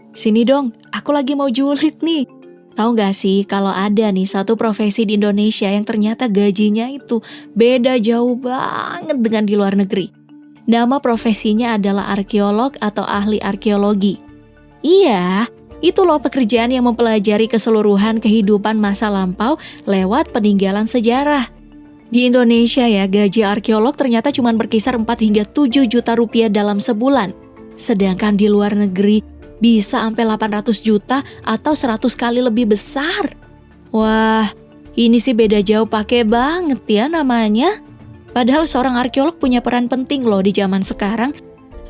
Sini dong, aku lagi mau julid nih. Tahu gak sih kalau ada nih satu profesi di Indonesia yang ternyata gajinya itu beda jauh banget dengan di luar negeri. Nama profesinya adalah arkeolog atau ahli arkeologi. Iya, itu loh pekerjaan yang mempelajari keseluruhan kehidupan masa lampau lewat peninggalan sejarah. Di Indonesia ya, gaji arkeolog ternyata cuma berkisar 4 hingga 7 juta rupiah dalam sebulan. Sedangkan di luar negeri bisa sampai 800 juta atau 100 kali lebih besar. Wah, ini sih beda jauh pakai banget ya namanya. Padahal seorang arkeolog punya peran penting loh di zaman sekarang.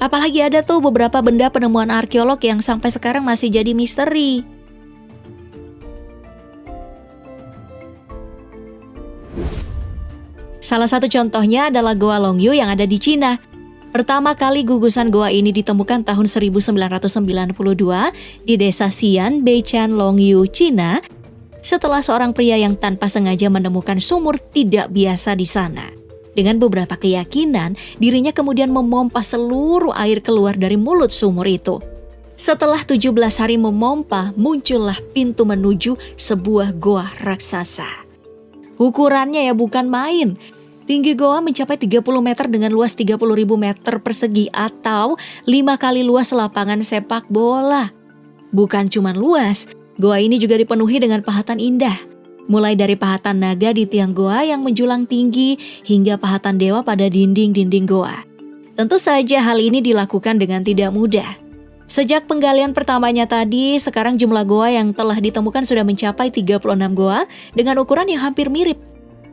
Apalagi ada tuh beberapa benda penemuan arkeolog yang sampai sekarang masih jadi misteri. Salah satu contohnya adalah Goa Longyu yang ada di Cina. Pertama kali gugusan goa ini ditemukan tahun 1992 di desa Xian, Beichan, Longyu, Cina, setelah seorang pria yang tanpa sengaja menemukan sumur tidak biasa di sana. Dengan beberapa keyakinan, dirinya kemudian memompa seluruh air keluar dari mulut sumur itu. Setelah 17 hari memompa, muncullah pintu menuju sebuah goa raksasa. Ukurannya ya bukan main. Tinggi goa mencapai 30 meter dengan luas 30.000 meter persegi atau 5 kali luas lapangan sepak bola. Bukan cuma luas, goa ini juga dipenuhi dengan pahatan indah. Mulai dari pahatan naga di tiang goa yang menjulang tinggi hingga pahatan dewa pada dinding-dinding goa. Tentu saja hal ini dilakukan dengan tidak mudah. Sejak penggalian pertamanya tadi, sekarang jumlah goa yang telah ditemukan sudah mencapai 36 goa dengan ukuran yang hampir mirip.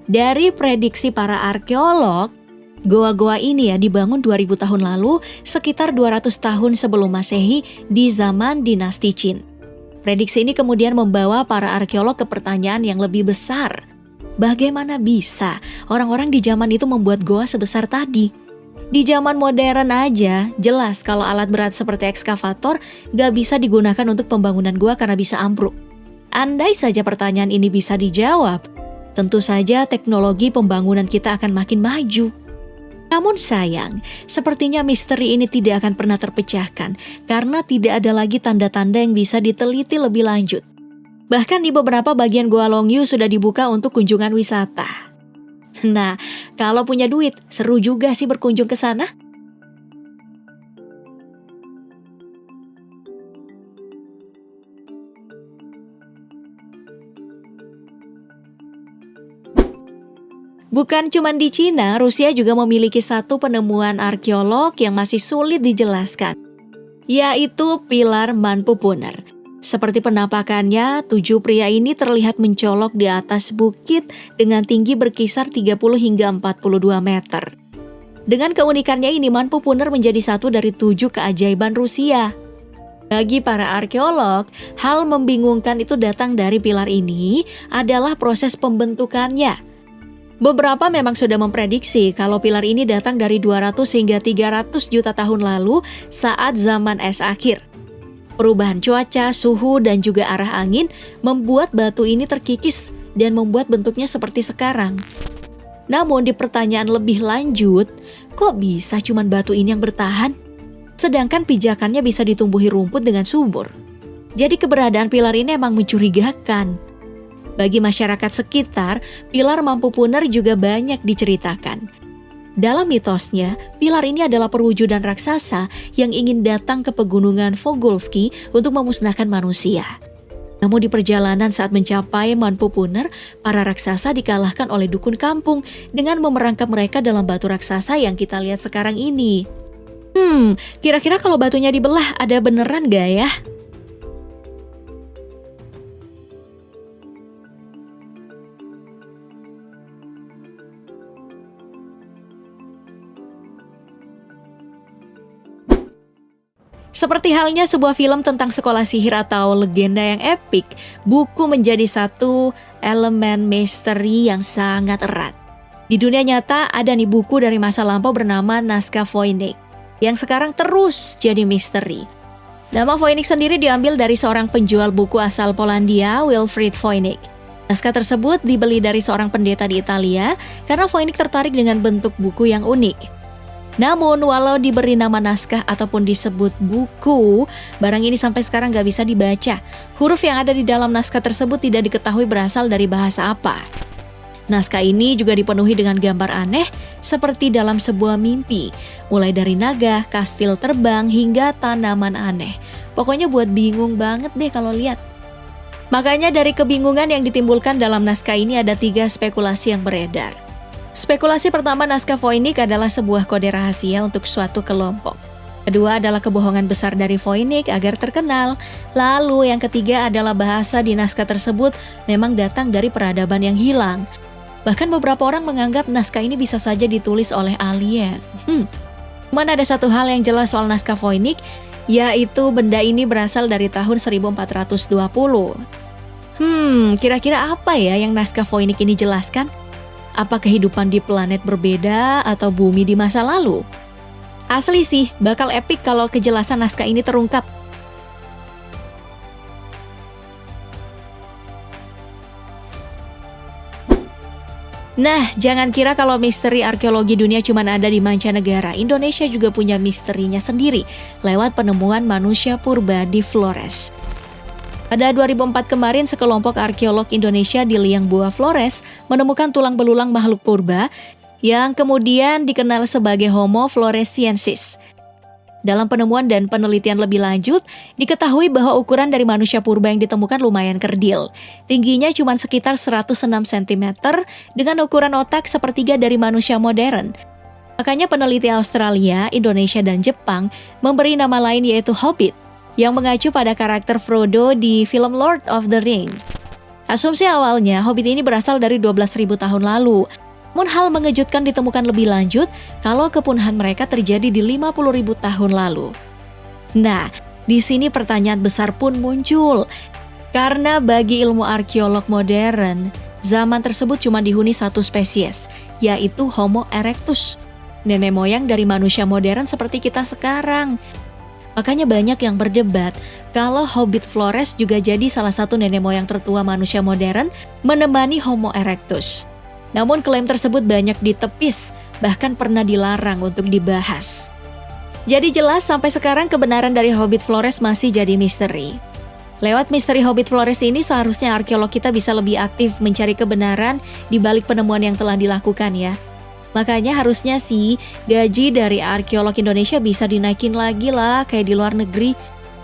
Dari prediksi para arkeolog, goa-goa ini ya dibangun 2000 tahun lalu, sekitar 200 tahun sebelum Masehi di zaman dinasti Qin. Prediksi ini kemudian membawa para arkeolog ke pertanyaan yang lebih besar. Bagaimana bisa orang-orang di zaman itu membuat goa sebesar tadi? Di zaman modern aja, jelas kalau alat berat seperti ekskavator gak bisa digunakan untuk pembangunan goa karena bisa ambruk. Andai saja pertanyaan ini bisa dijawab, tentu saja teknologi pembangunan kita akan makin maju. Namun sayang, sepertinya misteri ini tidak akan pernah terpecahkan karena tidak ada lagi tanda-tanda yang bisa diteliti lebih lanjut. Bahkan di beberapa bagian Goa Longyu sudah dibuka untuk kunjungan wisata. Nah, kalau punya duit, seru juga sih berkunjung ke sana. Bukan cuma di Cina, Rusia juga memiliki satu penemuan arkeolog yang masih sulit dijelaskan, yaitu pilar Manpupuner. Seperti penampakannya, 7 pria ini terlihat mencolok di atas bukit dengan tinggi berkisar 30 hingga 42 meter. Dengan keunikannya ini, Manpupuner menjadi satu dari 7 keajaiban Rusia. Bagi para arkeolog, hal membingungkan itu datang dari pilar ini adalah proses pembentukannya. Beberapa memang sudah memprediksi kalau pilar ini datang dari 200 hingga 300 juta tahun lalu saat zaman es akhir. Perubahan cuaca, suhu, dan juga arah angin membuat batu ini terkikis dan membuat bentuknya seperti sekarang. Namun di pertanyaan lebih lanjut, kok bisa cuma batu ini yang bertahan? Sedangkan pijakannya bisa ditumbuhi rumput dengan subur. Jadi keberadaan pilar ini emang mencurigakan. Bagi masyarakat sekitar, pilar Manpupuner juga banyak diceritakan. Dalam mitosnya, pilar ini adalah perwujudan raksasa yang ingin datang ke pegunungan Vogolski untuk memusnahkan manusia. Namun di perjalanan saat mencapai Manpupuner, para raksasa dikalahkan oleh dukun kampung dengan memerangkap mereka dalam batu raksasa yang kita lihat sekarang ini. Kira-kira kalau batunya dibelah ada beneran gak ya? Seperti halnya sebuah film tentang sekolah sihir atau legenda yang epik, buku menjadi satu elemen misteri yang sangat erat. Di dunia nyata ada nih buku dari masa lampau bernama Naskah Voynich, yang sekarang terus jadi misteri. Nama Voynich sendiri diambil dari seorang penjual buku asal Polandia, Wilfried Voynich. Naskah tersebut dibeli dari seorang pendeta di Italia karena Voynich tertarik dengan bentuk buku yang unik. Namun, walau diberi nama naskah ataupun disebut buku, barang ini sampai sekarang gak bisa dibaca. Huruf yang ada di dalam naskah tersebut tidak diketahui berasal dari bahasa apa. Naskah ini juga dipenuhi dengan gambar aneh seperti dalam sebuah mimpi, mulai dari naga, kastil terbang, hingga tanaman aneh. Pokoknya buat bingung banget deh kalau lihat. Makanya dari kebingungan yang ditimbulkan dalam naskah ini ada 3 spekulasi yang beredar. Spekulasi pertama, naskah Voynich adalah sebuah kode rahasia untuk suatu kelompok. Kedua adalah kebohongan besar dari Voynich agar terkenal. Lalu yang ketiga adalah bahasa di naskah tersebut memang datang dari peradaban yang hilang. Bahkan beberapa orang menganggap naskah ini bisa saja ditulis oleh alien. Cuman ada satu hal yang jelas soal naskah Voynich, yaitu benda ini berasal dari tahun 1420. Kira-kira apa ya yang naskah Voynich ini jelaskan? Apa kehidupan di planet berbeda atau bumi di masa lalu? Asli sih, bakal epik kalau kejelasan naskah ini terungkap. Nah, jangan kira kalau misteri arkeologi dunia cuma ada di mancanegara. Indonesia juga punya misterinya sendiri lewat penemuan manusia purba di Flores. Pada 2004 kemarin, sekelompok arkeolog Indonesia di Liang Bua, Flores menemukan tulang belulang makhluk purba yang kemudian dikenal sebagai Homo floresiensis. Dalam penemuan dan penelitian lebih lanjut, diketahui bahwa ukuran dari manusia purba yang ditemukan lumayan kerdil. Tingginya cuma sekitar 106 cm dengan ukuran otak sepertiga dari manusia modern. Makanya peneliti Australia, Indonesia, dan Jepang memberi nama lain yaitu Hobbit, yang mengacu pada karakter Frodo di film Lord of the Rings. Asumsi awalnya, Hobbit ini berasal dari 12.000 tahun lalu. Namun hal mengejutkan ditemukan lebih lanjut kalau kepunahan mereka terjadi di 50.000 tahun lalu. Nah, di sini pertanyaan besar pun muncul. Karena bagi ilmu arkeolog modern, zaman tersebut cuma dihuni satu spesies, yaitu Homo erectus, nenek moyang dari manusia modern seperti kita sekarang. Makanya banyak yang berdebat kalau Hobbit Flores juga jadi salah satu nenek moyang tertua manusia modern menemani Homo erectus. Namun klaim tersebut banyak ditepis, bahkan pernah dilarang untuk dibahas. Jadi jelas sampai sekarang kebenaran dari Hobbit Flores masih jadi misteri. Lewat misteri Hobbit Flores ini seharusnya arkeolog kita bisa lebih aktif mencari kebenaran di balik penemuan yang telah dilakukan ya. Makanya harusnya sih gaji dari arkeolog Indonesia bisa dinaikin lagi lah kayak di luar negeri.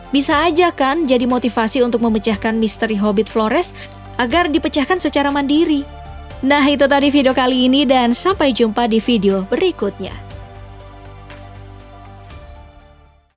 Bisa aja kan jadi motivasi untuk memecahkan misteri Hobbit Flores agar dipecahkan secara mandiri. Nah itu tadi video kali ini dan sampai jumpa di video berikutnya.